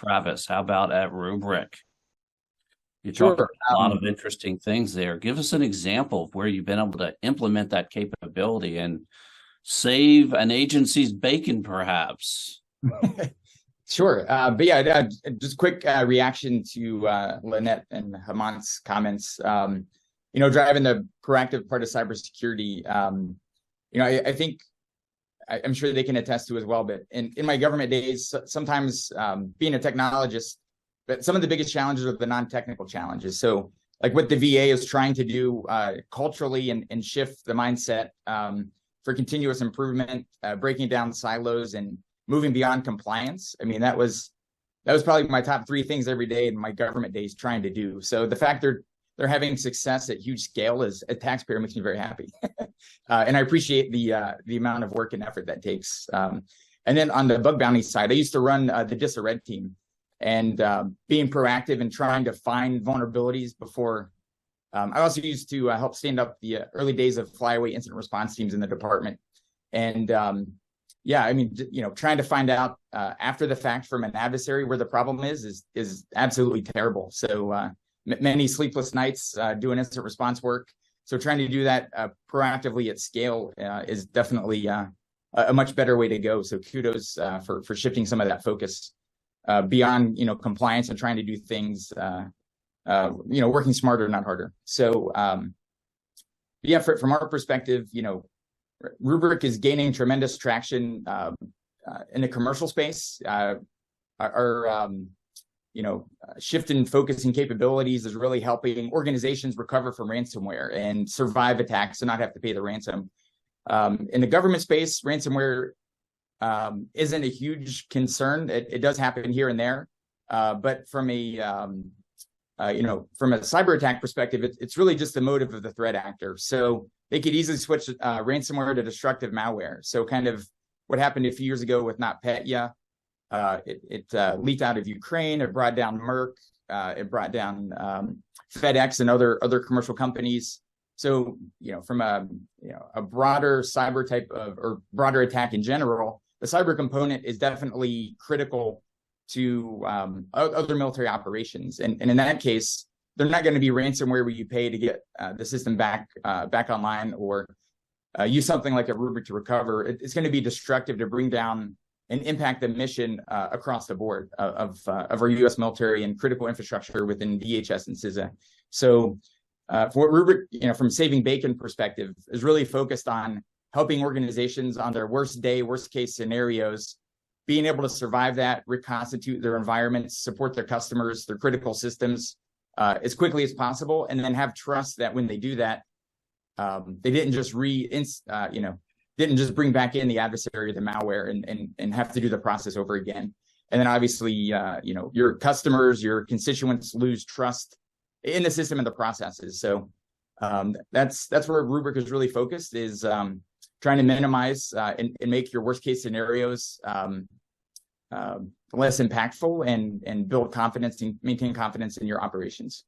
Travis, how about at Rubrik? You talked Sure. about a lot of interesting things there. Give us an example of where you've been able to implement that capability and save an agency's bacon, perhaps. Sure. But yeah, just quick reaction to Lynette and Hamant's comments. Driving the proactive part of cybersecurity, I think I'm sure they can attest to as well. But in my government days, sometimes being a technologist, but some of the biggest challenges are the non-technical challenges. So like what the VA is trying to do culturally and shift the mindset for continuous improvement, breaking down silos and moving beyond compliance. I mean, that was probably my top three things every day in my government days trying to do. So the fact they're having success at huge scale as a taxpayer makes me very happy. And I appreciate the amount of work and effort that takes. And then on the bug bounty side, I used to run the DISA Red team, and being proactive and trying to find vulnerabilities before. I also used to help stand up the early days of flyaway incident response teams in the department. And yeah, I mean, trying to find out after the fact from an adversary where the problem is absolutely terrible. So many sleepless nights doing incident response work. So trying to do that proactively at scale is definitely a much better way to go. So kudos for shifting some of that focus beyond compliance and trying to do things working smarter, not harder. So yeah, from our perspective, Rubrik is gaining tremendous traction in the commercial space. Our shift in focus and capabilities is really helping organizations recover from ransomware and survive attacks and not have to pay the ransom. In the government space, ransomware isn't a huge concern. It does happen here and there, but from a cyber attack perspective, it's really just the motive of the threat actor. So they could easily switch ransomware to destructive malware. So kind of what happened a few years ago with NotPetya, it leaked out of Ukraine. It brought down Merck. It brought down FedEx and other commercial companies. So from a broader cyber type of or broader attack in general, the cyber component is definitely critical to other military operations. And in that case, they're not going to be ransomware where you pay to get the system back online or use something like a Rubrik to recover. It's going to be destructive to bring down and impact the mission across the board of our U.S. military and critical infrastructure within DHS and CISA. So for Rubrik, from saving bacon perspective, is really focused on helping organizations on their worst case scenarios, being able to survive that, reconstitute their environments, support their customers, their critical systems as quickly as possible, and then have trust that when they do that, they didn't just didn't just bring back in the adversary or the malware and have to do the process over again. And then obviously, your customers, your constituents lose trust in the system and the processes. So that's where Rubrik is really focused, is trying to minimize and make your worst case scenarios less impactful and build confidence and maintain confidence in your operations.